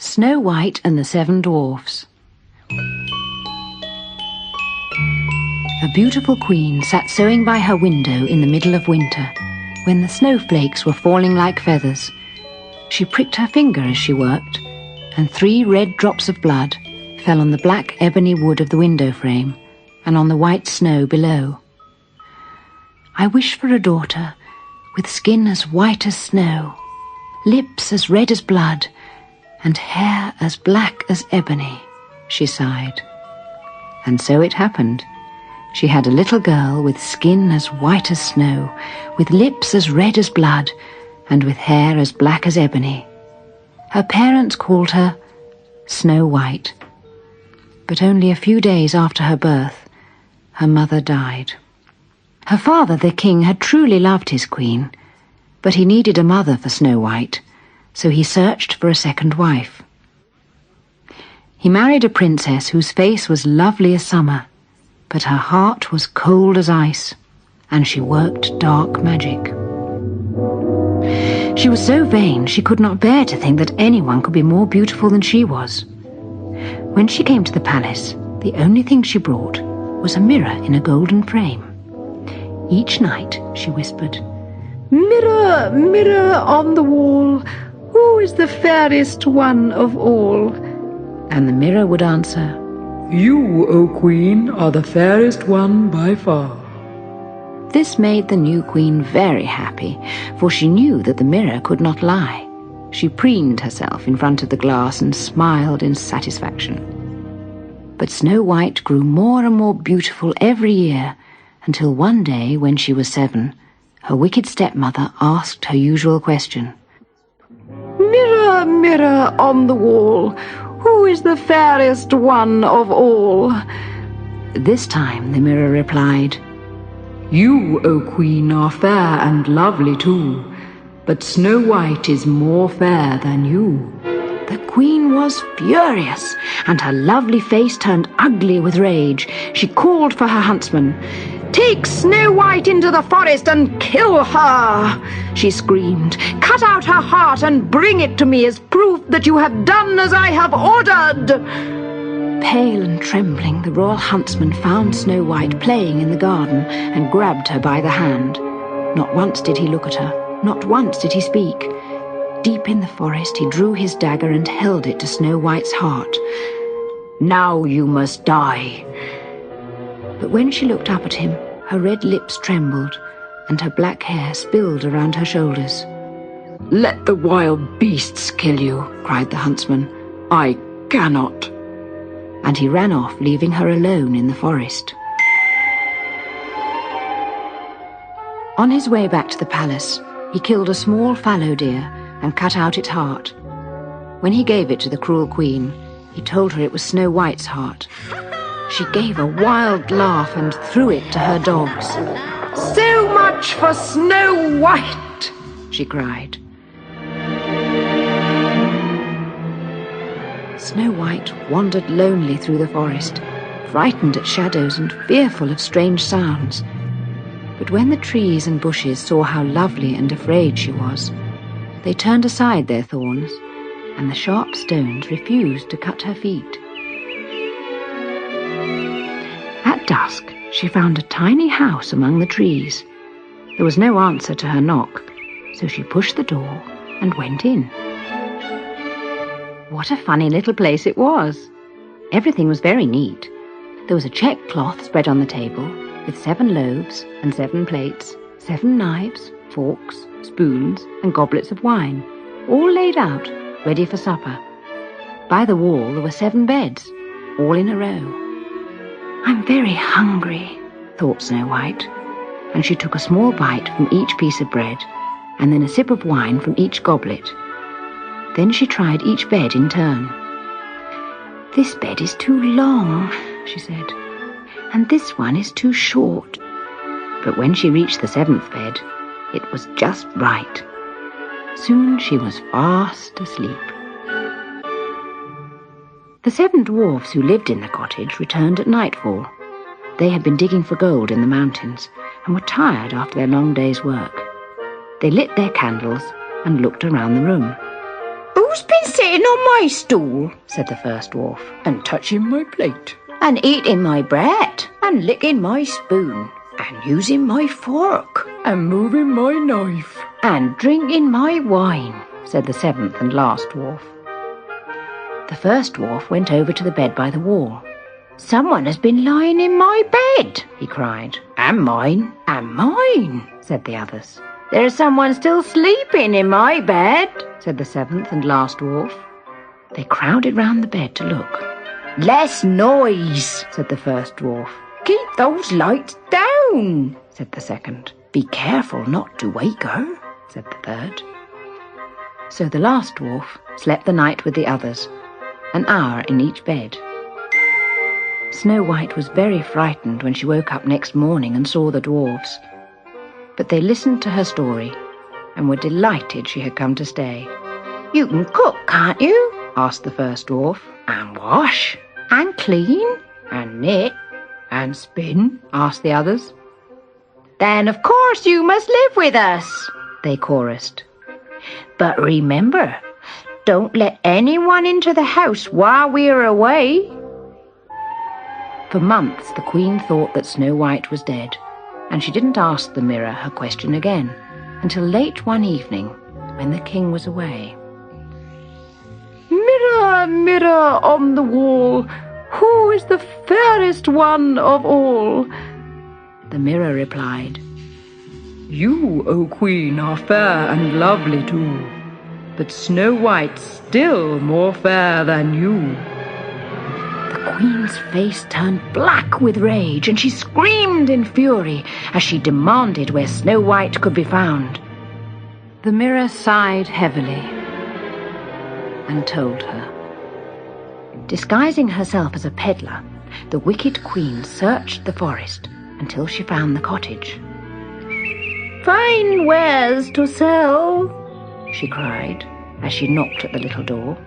Snow White and the Seven Dwarfs. A beautiful queen sat sewing by her window in the middle of winter, when the snowflakes were falling like feathers. She pricked her finger as she worked, and 3 red drops of blood fell on the black ebony wood of the window frame and on the white snow below. I wish for a daughter with skin as white as snow, lips as red as blood, and hair as black as ebony, she sighed. And so it happened. She had a little girl with skin as white as snow, with lips as red as blood, and with hair as black as ebony. Her parents called her Snow White. But only a few days after her birth, her mother died. Her father, the king, had truly loved his queen, but he needed a mother for Snow White, so he searched for a second wife. He married a princess whose face was lovely as summer, but her heart was cold as ice, and she worked dark magic. She was so vain she could not bear to think that anyone could be more beautiful than she was. When she came to the palace, the only thing she brought was a mirror in a golden frame. Each night she whispered, "Mirror, mirror on the wall, who is the fairest one of all?" And the mirror would answer, "You, O Queen, are the fairest one by far." This made the new queen very happy, for she knew that the mirror could not lie. She preened herself in front of the glass and smiled in satisfaction. But Snow White grew more and more beautiful every year, until one day, when she was 7, her wicked stepmother asked her usual question. "Mirror, mirror on the wall, who is the fairest one of all?" This time the mirror replied, "You, O Queen, are fair and lovely too, but Snow White is more fair than you." The queen was furious, and her lovely face turned ugly with rage. She called for her huntsman. "Take Snow White into the forest and kill her!" she screamed. "Cut out her heart and bring it to me as proof that you have done as I have ordered." Pale and trembling, the royal huntsman found Snow White playing in the garden and grabbed her by the hand. Not once did he look at her, not once did he speak. Deep in the forest he drew his dagger and held it to Snow White's heart. "Now you must die." But when she looked up at him, her red lips trembled, and her black hair spilled around her shoulders. "Let the wild beasts kill you," cried the huntsman. "I cannot." And he ran off, leaving her alone in the forest. On his way back to the palace, he killed a small fallow deer and cut out its heart. When he gave it to the cruel queen, he told her it was Snow White's heart. She gave a wild laugh and threw it to her dogs. "So much for Snow White!" she cried. Snow White wandered lonely through the forest, frightened at shadows and fearful of strange sounds. But when the trees and bushes saw how lovely and afraid she was, they turned aside their thorns, and the sharp stones refused to cut her feet. At dusk, she found a tiny house among the trees. There was no answer to her knock, so she pushed the door and went in. What a funny little place it was! Everything was very neat. There was a check cloth spread on the table, with 7 loaves and 7 plates, 7 knives, forks, spoons, and goblets of wine, all laid out, ready for supper. By the wall there were 7 beds, all in a row. "I'm very hungry," thought Snow White, and she took a small bite from each piece of bread, and then a sip of wine from each goblet. Then she tried each bed in turn. "This bed is too long," she said, "and this one is too short." But when she reached the 7th bed, it was just right. Soon she was fast asleep. The 7 dwarfs who lived in the cottage returned at nightfall. They had been digging for gold in the mountains and were tired after their long day's work. They lit their candles and looked around the room. "Oh, Who's been sitting on my stool? Said the first dwarf. And touching my plate. And eating my bread. And licking my spoon. And using my fork. And moving my knife. And drinking my wine, said the seventh and last dwarf. The first dwarf went over to the bed by the wall. Someone has been lying in my bed, he cried. And mine, said the others. There's someone still sleeping in my bed, said the seventh and last dwarf. They crowded round the bed to look. Less noise, said the first dwarf. Keep those lights down, said the second. Be careful not to wake her, said the third. So the last dwarf slept the night with the others, an hour in each bed. Snow White was very frightened when she woke up next morning and saw the dwarfs. But they listened to her story and were delighted she had come to stay. You can cook, can't you? Asked the first dwarf. And wash? And clean? And knit? And spin? Asked the others. Then of course you must live with us, they chorused. But remember, don't let anyone into the house while we're away. For months the Queen thought that Snow White was dead, and she didn't ask the mirror her question again until late one evening when the king was away. Mirror, mirror on the wall, who is the fairest one of all? The mirror replied, You, O Queen, are fair and lovely too, but Snow White's still more fair than you. The Queen's face turned black with rage, and she screamed in fury as she demanded where Snow White could be found. The mirror sighed heavily and told her. Disguising herself as a peddler, the wicked Queen searched the forest until she found the cottage. Fine wares to sell, she cried as she knocked at the little door.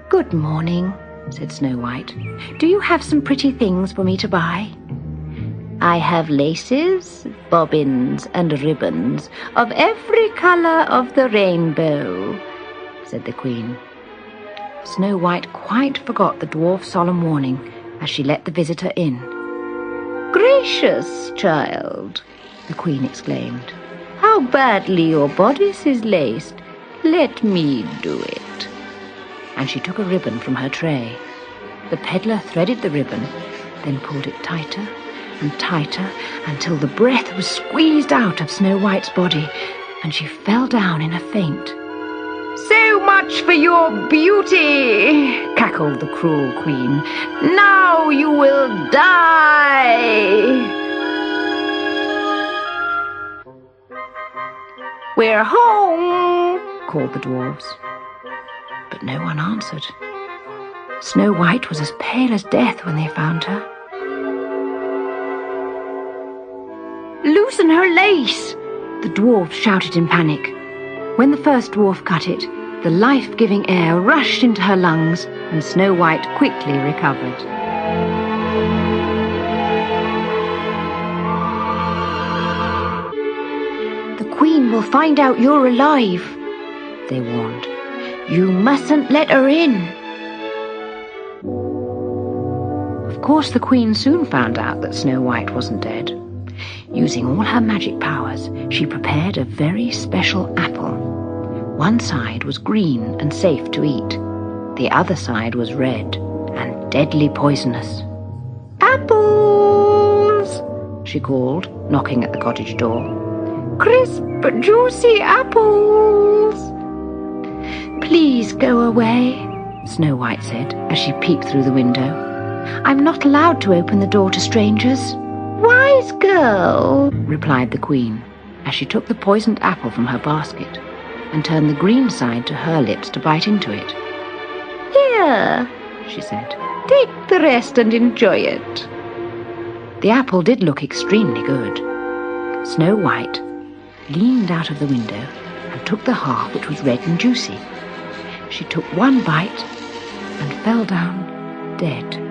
Good morning, said Snow White. Do you have some pretty things for me to buy? I have laces, bobbins, and ribbons of every colour of the rainbow, said the Queen. Snow White quite forgot the dwarf's solemn warning as she let the visitor in. Gracious child, the Queen exclaimed. How badly your bodice is laced. Let me do it. And she took a ribbon from her tray. The peddler threaded the ribbon, then pulled it tighter and tighter until the breath was squeezed out of Snow White's body, and she fell down in a faint. So much for your beauty, cackled the cruel Queen. Now you will die. We're home, called the dwarves. But no one answered. Snow White was as pale as death when they found her. Loosen her lace, the dwarves shouted in panic. When the first dwarf cut it, the life-giving air rushed into her lungs, and Snow White quickly recovered. The Queen will find out you're alive, they warned. You mustn't let her in. Of course, the Queen soon found out that Snow White wasn't dead. Using all her magic powers, she prepared a very special apple. One side was green and safe to eat. The other side was red and deadly poisonous. Apples, she called, knocking at the cottage door. Crisp, juicy apples. Please go away, Snow White said as she peeped through the window. I'm not allowed to open the door to strangers. Wise girl, replied the Queen, as she took the poisoned apple from her basket and turned the green side to her lips to bite into it. Here, she said, take the rest and enjoy it. The apple did look extremely good. Snow White leaned out of the window and took the half which was red and juicy. She took one bite and fell down dead.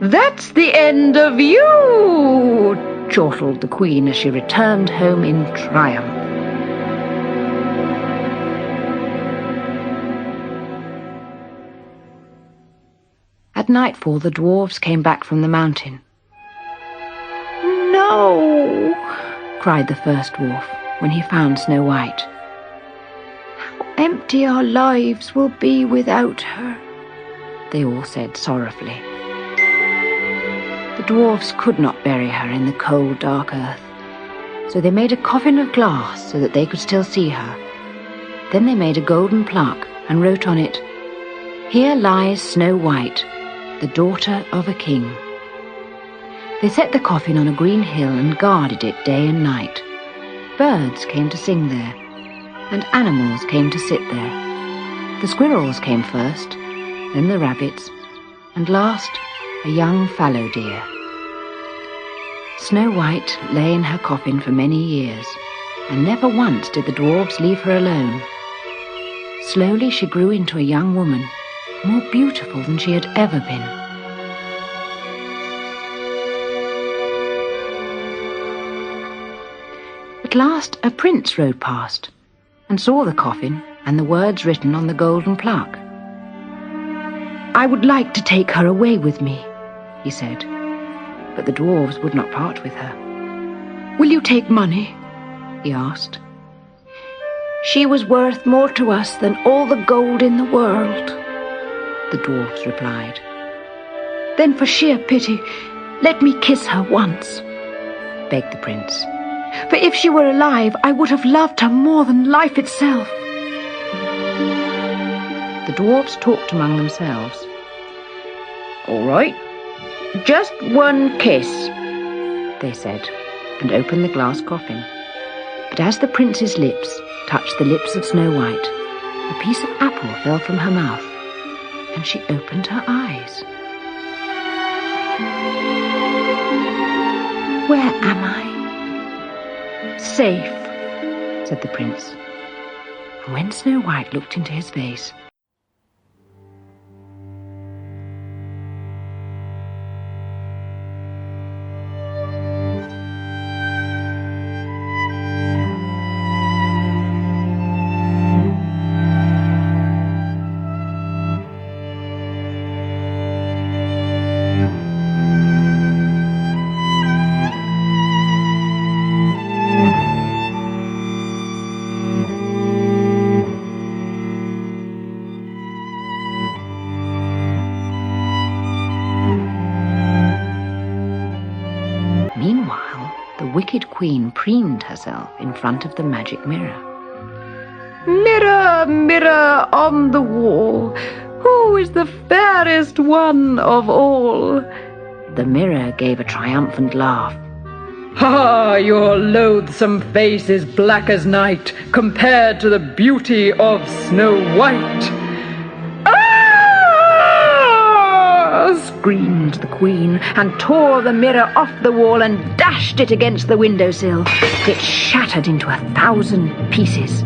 That's the end of you, chortled the Queen as she returned home in triumph. At nightfall, the dwarfs came back from the mountain. "No!" cried the first dwarf when he found Snow White. "How empty our lives will be without her," they all said sorrowfully. The dwarfs could not bury her in the cold, dark earth, so they made a coffin of glass so that they could still see her. Then they made a golden plaque and wrote on it, "Here lies Snow White, the daughter of a king." They set the coffin on a green hill and guarded it day and night. Birds came to sing there, and animals came to sit there. The squirrels came first, then the rabbits, and last a young fallow deer. Snow White lay in her coffin for many years, and never once did the dwarfs leave her alone. Slowly she grew into a young woman, more beautiful than she had ever been. At last a prince rode past and saw the coffin and the words written on the golden plaque. "I would like to take her away with me," he said, but the dwarves would not part with her. "Will you take money?" he asked. "She was worth more to us than all the gold in the world," the dwarfs replied. "Then for sheer pity, let me kiss her once," begged the prince. "For if she were alive, I would have loved her more than life itself." The dwarfs talked among themselves. "All right, just one kiss," they said, and opened the glass coffin. But as the prince's lips touched the lips of Snow White, a piece of apple fell from her mouth, and she opened her eyes. "Where am I?" "Safe," said the prince. And when Snow White looked into his face, the wicked queen preened herself in front of the magic mirror. "Mirror, mirror on the wall, who is the fairest one of all?" The mirror gave a triumphant laugh. "Ha! Your loathsome face is black as night compared to the beauty of Snow White." Screamed the queen, and tore the mirror off the wall and dashed it against the windowsill. It shattered into 1,000 pieces.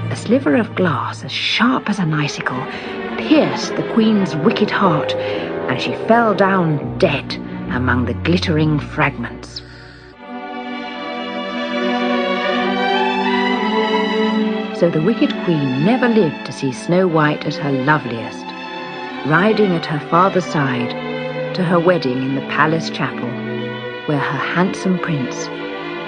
A sliver of glass as sharp as an icicle pierced the queen's wicked heart, and she fell down dead among the glittering fragments. So the wicked queen never lived to see Snow White at her loveliest, riding at her father's side to her wedding in the palace chapel, where her handsome prince